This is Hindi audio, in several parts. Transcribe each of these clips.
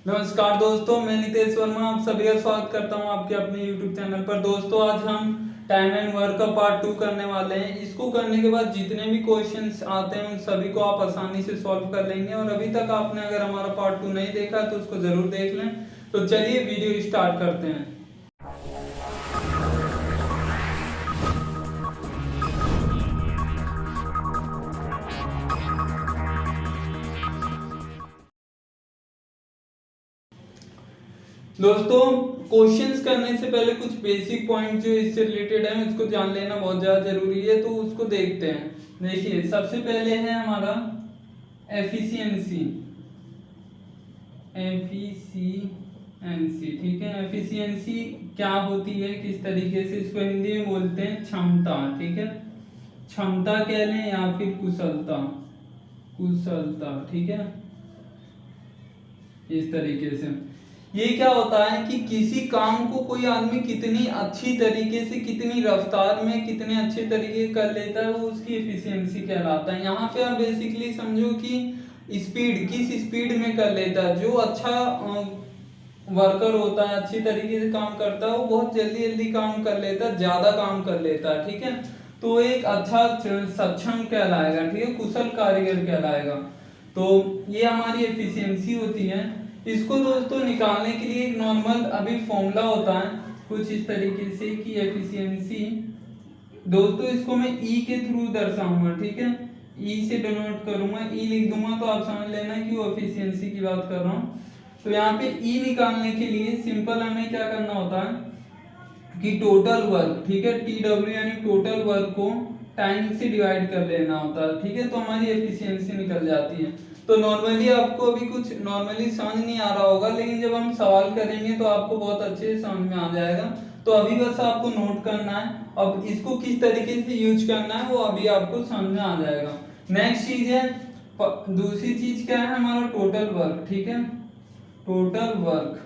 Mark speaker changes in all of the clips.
Speaker 1: नमस्कार दोस्तों, मैं नितेश वर्मा आप सभी का स्वागत करता हूं आपके अपने YouTube चैनल पर। दोस्तों आज हम टाइम एंड वर्क का पार्ट 2 करने वाले हैं। इसको करने के बाद जितने भी क्वेश्चंस आते हैं उन सभी को आप आसानी से सॉल्व कर लेंगे। और अभी तक आपने अगर हमारा पार्ट 2 नहीं देखा तो उसको जरूर देख लें। तो चलिए वीडियो स्टार्ट करते हैं। दोस्तों क्वेश्चंस करने से पहले कुछ बेसिक पॉइंट जो इससे रिलेटेड है उसको जान लेना बहुत ज़्यादा जरूरी है, तो उसको देखते हैं। देखिए सबसे पहले है हमारा एफिशिएंसी। एफिशिएंसी, ठीक है। एफिशिएंसी क्या होती है, किस तरीके से इसको हिंदी में बोलते हैं, क्षमता, ठीक है। क्षमता कह लें या फिर कुशलता, कुशलता, ठीक है। इस तरीके से ये क्या होता है कि किसी काम को कोई आदमी कितनी अच्छी तरीके से, कितनी रफ्तार में, कितने अच्छे तरीके कर लेता है, वो उसकी एफिशिएंसी कहलाता है। यहाँ पे आप बेसिकली समझो कि स्पीड, किस स्पीड में कर लेता है। जो अच्छा वर्कर होता है, अच्छी तरीके से काम करता है, वो बहुत जल्दी जल्दी काम कर लेता है, ज्यादा काम कर लेता है, ठीक है। तो एक अच्छा सक्षम कहलाएगा, ठीक है, कुशल कारीगर कहलाएगा। तो ये हमारी एफिशिएंसी होती है। इसको दोस्तों निकालने के लिए एक नॉर्मल अभी फॉर्मूला होता है कुछ इस तरीके से कि एफिशिएंसी, दोस्तों इसको मैं ई के थ्रू दर्शाऊंगा, ठीक है। ई से डिनोट करूंगा, ई लिख दूंगा तो आप समझ लेना कि वो एफिशिएंसी की बात कर रहा हूँ। तो यहाँ पे ई निकालने के लिए सिंपल हमें क्या करना होता है कि टोटल वर्क, ठीक है, टी डब्ल्यू यानी टोटल वर्क को टाइम से डिवाइड कर लेना होता है, ठीक है। तो हमारी एफिशिएंसी निकल जाती है। तो नॉर्मली आपको अभी कुछ नॉर्मली समझ नहीं आ रहा होगा, लेकिन जब हम सवाल करेंगे तो आपको बहुत अच्छे से समझ में आ जाएगा। तो अभी बस आपको नोट करना है, अब इसको किस तरीके से यूज करना है वो अभी आपको समझ में आ जाएगा। नेक्स्ट चीज है, दूसरी चीज क्या है, हमारा टोटल वर्क, ठीक है। टोटल वर्क,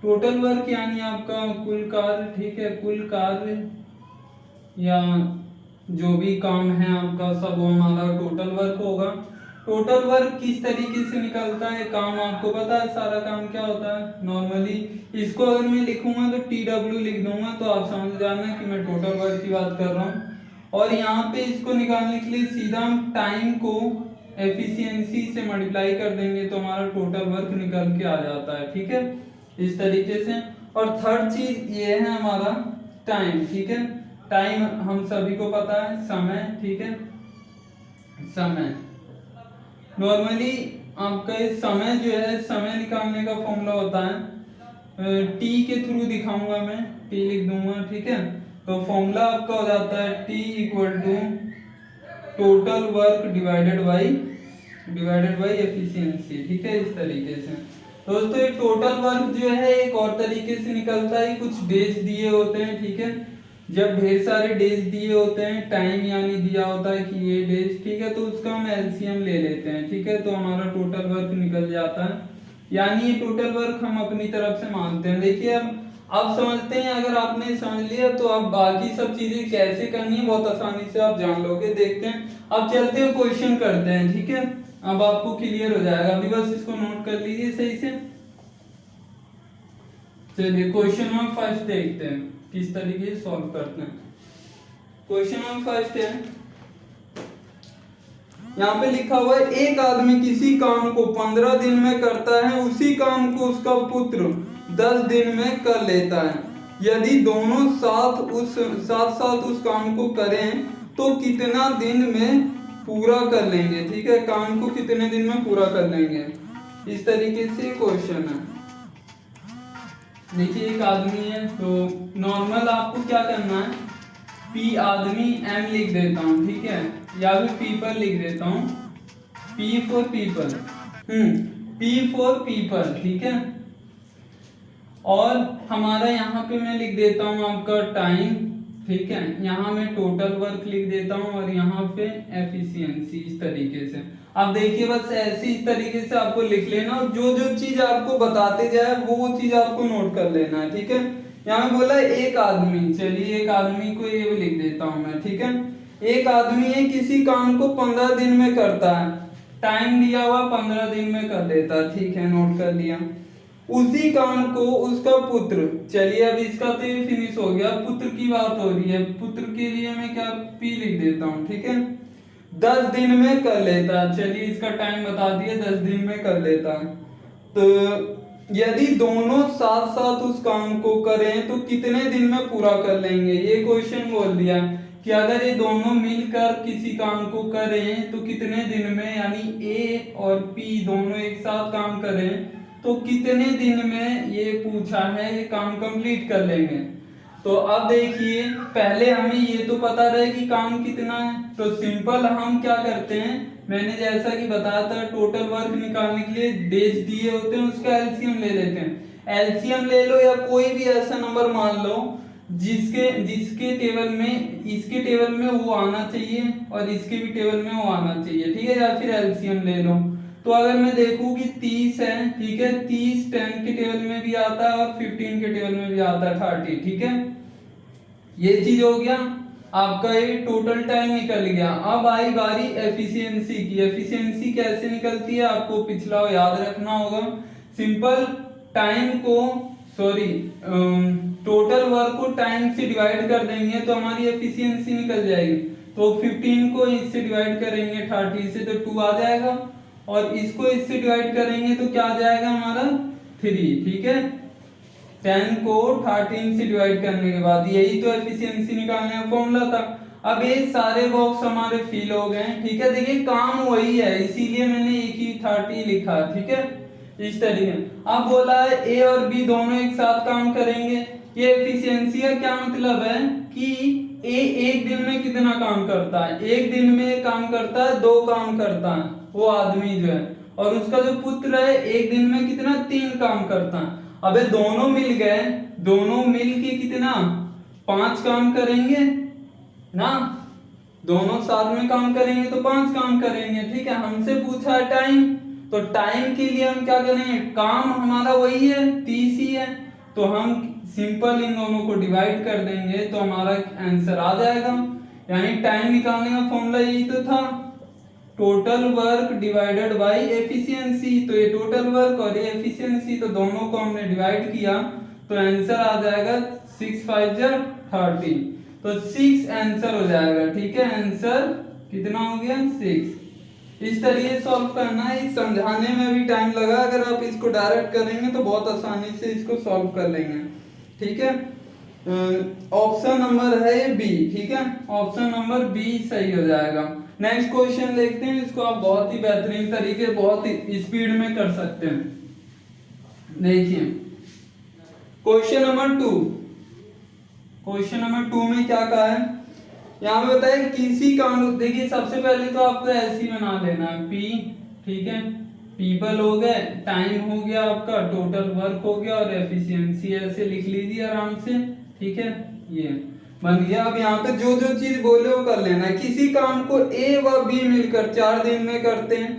Speaker 1: टोटल वर्क यानी आपका कुल कार्य, ठीक है, कुल कार्य या जो भी काम है आपका सब वो हमारा टोटल वर्क होगा। टोटल वर्क किस तरीके से निकलता है, काम आपको पता है सारा काम क्या होता है। नॉर्मली इसको अगर मैं लिखूंगा तो टी डब्ल्यू लिख दूंगा तो आप समझ जाना कि मैं टोटल वर्क की बात कर रहा हूँ। और यहाँ पे इसको निकालने के लिए सीधा हम टाइम को एफिशिएंसी से मल्टीप्लाई कर देंगे तो हमारा टोटल वर्क निकल के आ जाता है, ठीक है, इस तरीके से। और थर्ड चीज ये है हमारा टाइम, ठीक है। टाइम हम सभी को पता है, समय, ठीक है, समय। नॉर्मली आपका ये समय जो है, समय निकालने का फॉर्मूला होता है टी के थ्रू दिखाऊंगा मैं, टी लिख दूंगा, ठीक है। तो फॉर्मूला आपका हो जाता है T equal to total work divided by efficiency, ठीक है, इस तरीके से। दोस्तों ये टोटल वर्क जो है एक और तरीके से निकलता है, कुछ डेज दिए होते हैं, ठीक है। जब ढेर सारे डेज दिए होते हैं, टाइम यानी दिया होता है कि ये डेज, ठीक है, तो उसका हम एलसीएम ले लेते हैं, ठीक है। तो हमारा टोटल वर्क निकल जाता है, यानी ये टोटल वर्क हम अपनी तरफ से मानते हैं। देखिए अब आप समझते हैं, अगर आपने समझ लिया तो आप बाकी सब चीजें कैसे करनी है बहुत आसानी से आप जान लोगे। देखते हैं, अब चलते हुए क्वेश्चन करते हैं, ठीक है। अब आपको क्लियर हो जाएगा, अभी बस इसको नोट कर लीजिए सही से। चलिए क्वेश्चन नंबर फर्स्ट देखते हैं किस तरीके से सॉल्व करते हैं। क्वेश्चन नंबर फर्स्ट है, यहाँ पे लिखा हुआ है एक आदमी किसी काम को 15 दिन में करता है, उसी काम को उसका पुत्र 10 दिन में कर लेता है। यदि दोनों साथ उस काम को करें तो कितना दिन में पूरा कर लेंगे, ठीक है, काम को कितने दिन में पूरा कर लेंगे, इस तरीके से क्वेश्चन है। देखिए एक आदमी है, तो नॉर्मल आपको क्या करना है, पी आदमी एम लिख देता हूँ, ठीक है, या फिर पीपल लिख देता हूँ, P for people, P for people, ठीक है। और हमारा यहाँ पे मैं लिख देता हूँ आपका टाइम, ठीक है, यहाँ मैं टोटल वर्क लिख देता हूँ और यहाँ पे एफिशिएंसी, इस तरीके से। अब देखिए बस ऐसे इस तरीके से आपको लिख लेना और जो जो चीज आपको बताते जाए वो चीज आपको नोट कर लेना है, ठीक है। यहाँ बोला एक आदमी, चलिए एक आदमी को ये भी लिख देता हूँ मैं, ठीक है। एक आदमी है किसी काम को 15 दिन में करता है, टाइम दिया हुआ 15 दिन में कर देता, ठीक है, नोट कर लिया। उसी काम को उसका पुत्र, चलिए अब इसका तो ये फिनिश हो गया, पुत्र की बात हो रही है, पुत्र के लिए मैं क्या पी लिख देता हूँ, ठीक है, 10 दिन में कर लेता। चलिए इसका टाइम बता दिए, 10 दिन में कर लेता। तो यदि दोनों साथ साथ उस काम को करें तो कितने दिन में पूरा कर लेंगे, ये क्वेश्चन बोल दिया कि अगर ये दोनों मिलकर किसी काम को करें तो कितने दिन में, यानी ए और पी दोनों एक साथ काम करें तो कितने दिन में ये पूछा है, ये काम कंप्लीट कर लेंगे। तो अब देखिए पहले हमें ये तो पता रहे कि काम कितना है, तो सिंपल हम क्या करते हैं, मैंने जैसा कि बताया था टोटल वर्क निकालने के लिए डेज दिए होते हैं, उसका एलसीएम ले लेते हैं। एलसीएम ले लो या कोई भी ऐसा नंबर मान लो जिसके जिसके टेबल में, इसके टेबल में वो आना चाहिए और इसके भी टेबल में वो आना चाहिए, ठीक है, या फिर एलसीएम ले लो। तो अगर मैं देखूं कि 30 है, ठीक है, 30 10 के टेबल में भी आता है और 15 के टेबल में भी आता है 30, ठीक है, ये चीज हो गया, आपका ये टोटल टाइम निकल गया। अब आई बारी एफिशिएंसी की। एफिशिएंसी कैसे निकलती है आपको पिछला याद रखना होगा। सिंपल टाइम को, सॉरी, टोटल वर्क को टाइम से डिवाइड कर देंगे तो हमारी एफिशिएंसी निकल जाएगी। तो 15 को इससे डिवाइड करेंगे 30 से तो 2 आ जाएगा, और इसको इससे डिवाइड करेंगे तो क्या आ जाएगा हमारा 3, ठीक है, 10 को 13 से डिवाइड करने के बाद, यही तो एफिशिएंसी निकालने का फॉर्मूला था। अब ये सारे बॉक्स हमारे फिल हो गए, ठीक है, देखिए काम वही है इसीलिए मैंने एक ही 30 लिखा, ठीक है, इस तरीके। अब बोला है ए और बी दोनों एक साथ काम करेंगे, ये एफिशिएंसी का क्या मतलब है कि ए एक दिन में कितना काम करता है, एक दिन में काम करता है 2 काम करता है वो आदमी जो है, और उसका जो पुत्र है एक दिन में कितना 3 काम करता है। अबे दोनों मिल गए, दोनों मिल के कितना 5 काम करेंगे ना, दोनों साथ में काम करेंगे तो 5 काम करेंगे, ठीक है। हमसे पूछा है टाइम, तो टाइम के लिए हम क्या करेंगे, काम हमारा वही है 30 ही है, तो हम सिंपल इन दोनों को डिवाइड कर देंगे तो हमारा आंसर आ जाएगा। यानी टाइम निकालने का फॉर्मूला यही तो था, total work divided by efficiency. तो ये टोटल वर्क और ये एफिशिएंसी, तो दोनों को हमने डिवाइड किया तो आंसर आ जाएगा 6 5 30, तो 6 आंसर हो जाएगा, ठीक है, आंसर कितना हो गया 6। इस तरीके सॉल्व करना है, इस समझाने में भी टाइम लगा, अगर आप इसको डायरेक्ट करेंगे तो बहुत आसानी से इसको सॉल्व कर लेंगे, ठीक है। ऑप्शन नंबर है बी, ठीक है, ऑप्शन नंबर बी सही हो जाएगा। नेक्स्ट क्वेश्चन देखते हैं, इसको आप बहुत ही बेहतरीन तरीके, बहुत ही स्पीड में कर सकते हैं। देखिए क्वेश्चन नंबर 2, क्वेश्चन नंबर 2 में क्या कहा है, यहाँ पे बताए किसी काम, देखिए सबसे पहले तो आपको ऐसी बना लेना है पी, ठीक है, पीपल हो गए, टाइम हो गया आपका, टोटल वर्क हो गया और एफिशिएंसी ऐसे लिख लीजिए आराम से, ठीक है, ये बन गया। अब यहाँ पे जो जो चीज बोले वो कर लेना है। किसी काम को ए व बी मिलकर 4 दिन में करते हैं,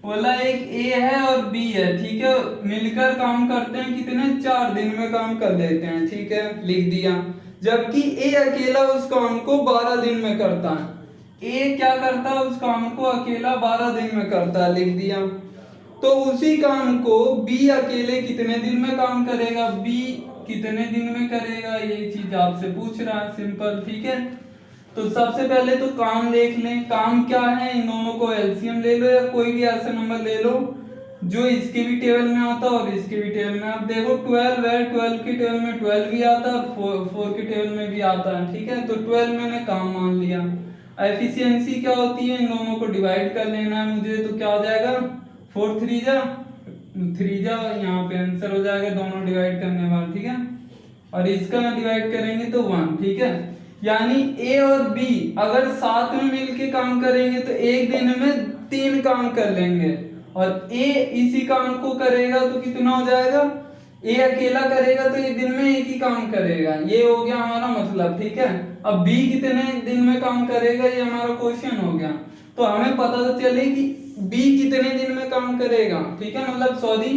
Speaker 1: बोला एक ए है और बी है, ठीक है, मिलकर काम करते हैं कितने 4 दिन में काम कर लेते हैं, ठीक है, लिख दिया। जबकि ए अकेला उस काम को 12 दिन में करता है, ए क्या करता है उस काम को अकेला 12 दिन में करता है, लिख दिया। तो उसी काम को बी अकेले कितने दिन में काम करेगा, बी कितने दिन में करेगा, यही चीज आपसे पूछ रहा है, सिंपल, ठीक है। तो सबसे पहले तो काम देख लें, काम क्या है, इन दोनों को एलसीएम ले लो या कोई भी ऐसा नंबर ले लो जो इसके भी टेबल में आता है और इसके भी टेबल में। आप देखो 12 है, 12 के टेबल में 12 भी आता है और 4 के टेबल में भी आता है, ठीक है, तो 12 मैंने काम मान लिया। एफिशिएंसी क्या होती है, इन दोनों को डिवाइड कर लेना है मुझे, तो क्या हो जाएगा 4 3 जा, यहाँ पे आंसर हो जाएगा दोनों डिवाइड करने वाला, ठीक है, और इसका डिवाइड करेंगे तो 1, ठीक है। यानी ए और बी अगर साथ में मिलके काम करेंगे तो एक दिन में 3 काम कर लेंगे, और ए इसी काम को करेगा तो कितना हो जाएगा, ए अकेला करेगा तो एक दिन में एक ही काम करेगा, ये हो गया हमारा मतलब, ठीक है। अब बी कितने दिन में काम करेगा ये हमारा क्वेश्चन हो गया, तो हमें पता तो चले कि बी कितने दिन में काम करेगा, ठीक है, मतलब सॉरी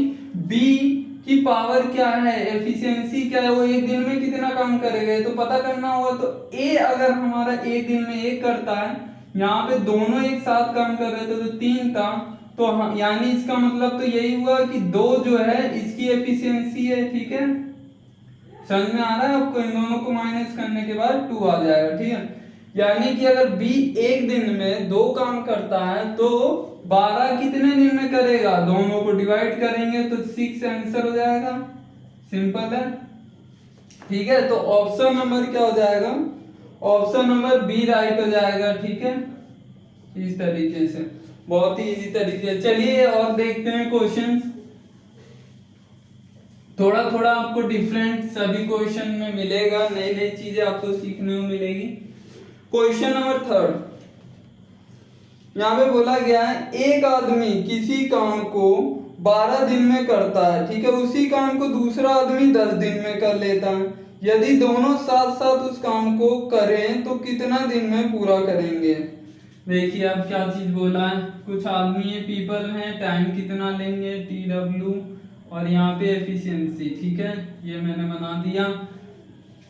Speaker 1: बी की पावर क्या है, एफिशिएंसी क्या है, वो एक दिन में कितना काम करेगा ये तो पता करना होगा। तो ए अगर हमारा एक दिन में 1 करता है, यहाँ पे दोनों एक साथ काम कर रहे थे तो 3 था, तो हाँ, यानी इसका मतलब तो यही हुआ कि 2 जो है इसकी एफिशिएंसी है, ठीक है। समझ में आ रहा है आपको? इन दोनों को माइनस करने के बाद 2 आ जाएगा, ठीक है। यानी कि अगर बी एक दिन में 2 काम करता है तो 12 कितने दिन में करेगा, दोनों को डिवाइड करेंगे तो 6 आंसर हो जाएगा। सिंपल है, ठीक है। तो ऑप्शन नंबर क्या हो जाएगा, ऑप्शन नंबर बी राइट हो जाएगा, ठीक है। इस तरीके से बहुत ही इजी तरीके। चलिए और देखते हैं क्वेश्चंस। थोड़ा थोड़ा आपको डिफरेंट सभी क्वेश्चन में मिलेगा, नई नई चीजें आपको सीखने को मिलेगी। क्वेश्चन नंबर 3 यहाँ पे बोला गया है, एक आदमी किसी काम को 12 दिन में करता है, ठीक है। उसी काम को दूसरा आदमी 10 दिन में कर लेता है। यदि दोनों साथ साथ उस काम को करें तो कितना दिन में पूरा करेंगे। देखिए अब क्या चीज बोला है, कुछ आदमी है, पीपल है, टाइम कितना लेंगे TW, और यहाँ पे एफिशिएंसी, ठीक है, ये मैंने बना दिया।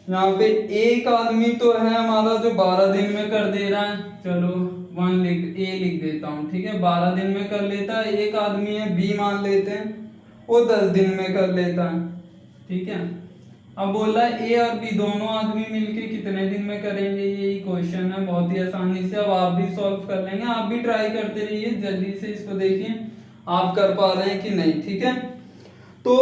Speaker 1: यहाँ पे एक आदमी तो है हमारा जो 12 दिन में कर दे रहा है, चलो ए लिख देता हूँ, ठीक है, 12 दिन में कर लेता है। एक आदमी है बी मान लेते हैं, वो 10 दिन में कर लेता है, ठीक है। अब बोल रहा है ए और बी दोनों आदमी मिलके कितने दिन में करेंगे, यही क्वेश्चन है। बहुत ही आसानी से अब आप भी सॉल्व कर लेंगे, आप भी ट्राई करते रहिए, जल्दी से इसको देखिए आप कर पा रहे हैं कि नहीं, ठीक है। तो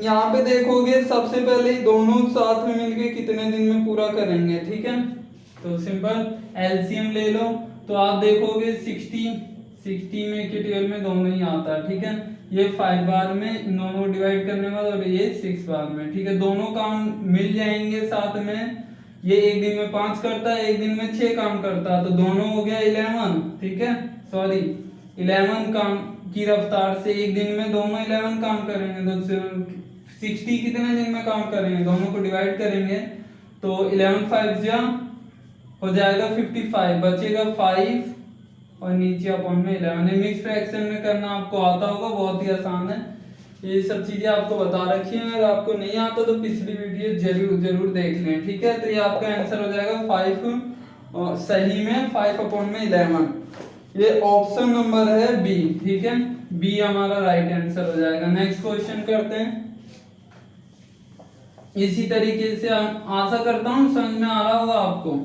Speaker 1: यहाँ पे देखोगे सबसे पहले दोनों साथ में मिलके कितने दिन में पूरा करेंगे, ठीक है। तो सिंपल एलसीएम ले लो, तो आप देखोगे 60 में के 12 में दोनों ही आता है, ठीक है। ये 5 बार में इन दोनों को डिवाइड करने के बाद, और ये 6 बार में, ठीक है। दोनों काम मिल जाएंगे साथ में। ये एक दिन में 5 करता है, एक दिन में 6 काम करता है, तो दोनों हो गया 11, ठीक है। सॉरी 11 काम की रफ्तार से एक दिन में दोनों 11 काम करेंगे, तो 60 कितने दिन में काम करेंगे, दोनों को डिवाइड करेंगे तो 11 5 जा हो जाएगा 55, बचेगा 5 और नीचे अपॉन में 11। मिक्स फ्रैक्शन में करना आपको आता होगा, बहुत ही आसान है। ये सब चीजें आपको बता रखी हैं, अगर आपको नहीं आता तो पिछली वीडियो जरूर देख लें, ठीक है। तो ये आपका आंसर हो जाएगा 5, सही में 5 अपॉन में 11। ये ऑप्शन नंबर है बी, ठीक है, बी हमारा राइट आंसर हो जाएगा। नेक्स्ट क्वेश्चन करते हैं। इसी तरीके से आशा करता हूँ समझ में आ रहा होगा आपको,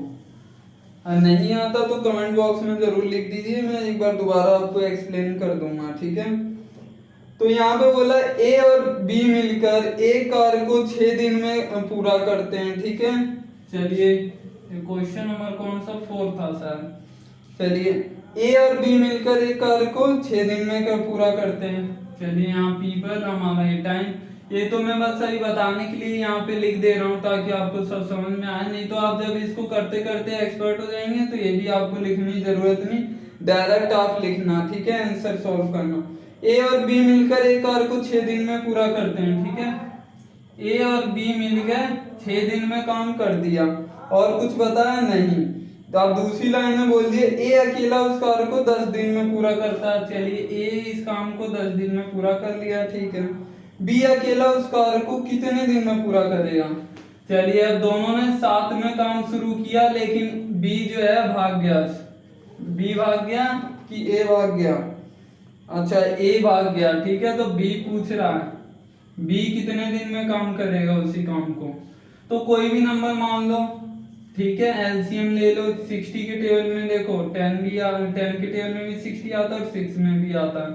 Speaker 1: नहीं आता तो कमेंट बॉक्स में जरूर लिख दीजिए, मैं एक बार दोबारा आपको एक्सप्लेन कर दूंगा, ठीक है। तो यहाँ पे बोला ए और बी मिलकर एक कार्य को 6 दिन में पूरा करते हैं, ठीक है। चलिए क्वेश्चन नंबर कौन सा 4 था सर। चलिए ए और बी मिलकर एक कार्य को 6 दिन में पूरा करते हैं। चलिए यहाँ पीपल हमारा ये टाइम, ये तो मैं बस अभी बताने के लिए यहाँ पे लिख दे रहा हूँ ताकि आपको सब समझ में आए, नहीं तो आप जब इसको करते करते एक्सपर्ट हो जाएंगे तो ये भी आपको लिखने की जरूरत नहीं, डायरेक्ट आप लिखना, ठीक है, आंसर सॉल्व करना। ए और बी मिलकर एक कार्य को 6 दिन में पूरा करते हैं, ठीक है। ए और बी मिलकर 6 दिन में काम कर दिया और कुछ बताया नहीं, तो आप दूसरी लाइन में बोल दिए ए अकेला उस कार्य को 10 दिन में पूरा करता है। चलिए ए इस काम को 10 दिन में पूरा कर लिया, ठीक है। बी अकेला उस कार्य को कितने दिन में पूरा करेगा। चलिए अब दोनों ने साथ में काम शुरू किया, लेकिन बी जो है भाग गया, बी भाग गया कि ए भाग गया, अच्छा ए भाग गया, ठीक है। तो बी पूछ रहा है बी कितने दिन में काम करेगा उसी काम को, तो कोई भी नंबर मान लो, ठीक है। एलसीएम ले लो, 60 के टेबल में देखो 10 के टेबल में भी 60 आता है और 6 में भी आता है,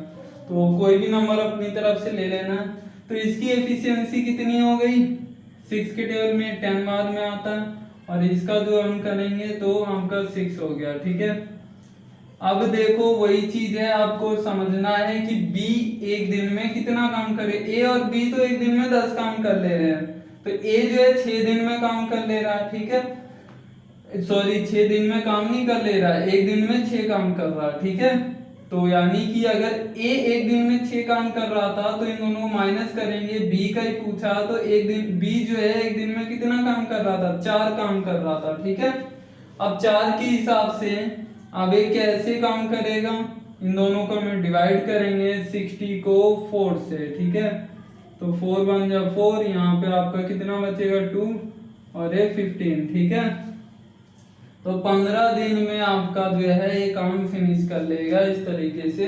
Speaker 1: तो कोई भी नंबर अपनी तरफ से ले लेना है। तो इसकी एफिशिएंसी कितनी हो गई, 6 के टेबल में 10 बाद में आता है, और इसका जो हम करेंगे तो आपका 6 हो गया, ठीक है। अब देखो वही चीज है, आपको समझना है कि बी एक दिन में कितना काम करे। ए और बी तो एक दिन में 10 काम कर ले रहे हैं, तो ए जो है 6 दिन में काम कर ले रहा है, ठीक है। सॉरी 6 दिन में काम नहीं कर ले रहा है, एक दिन में 6 काम कर रहा है, ठीक है। तो यानी कि अगर ए एक दिन में 6 काम कर रहा था तो इन दोनों को माइनस करेंगे, बी का ही पूछा, तो एक दिन बी जो है एक दिन में कितना काम कर रहा था, 4 काम कर रहा था, ठीक है। अब 4 के हिसाब से अब ये कैसे काम करेगा, इन दोनों को हम डिवाइड करेंगे 60 को 4 से, ठीक है। तो 4 बन जा 4, यहाँ पे आपका कितना बचेगा 2 और ये 15, ठीक है। तो 15 दिन में आपका जो है ये काम फिनिश कर लेगा। इस तरीके से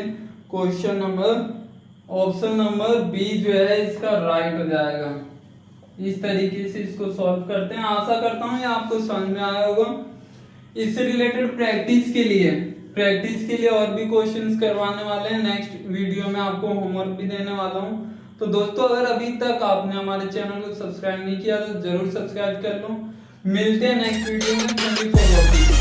Speaker 1: question number option number B जो है इसका राइट हो जाएगा। इस तरीके से इसको सॉल्व करते हैं। आशा करता हूँ ये आपको समझ में आया होगा। इससे रिलेटेड प्रैक्टिस के लिए और भी क्वेश्चंस करवाने वाले हैं। नेक्स्ट वीडियो में आपको होमवर्क भी देने वाला हूँ। तो दोस्तों अगर अभी तक आपने हमारे चैनल को सब्सक्राइब नहीं किया तो जरूर सब्सक्राइब कर लो। मिलते हैं नेक्स्ट वीडियो में। Thank you for watching.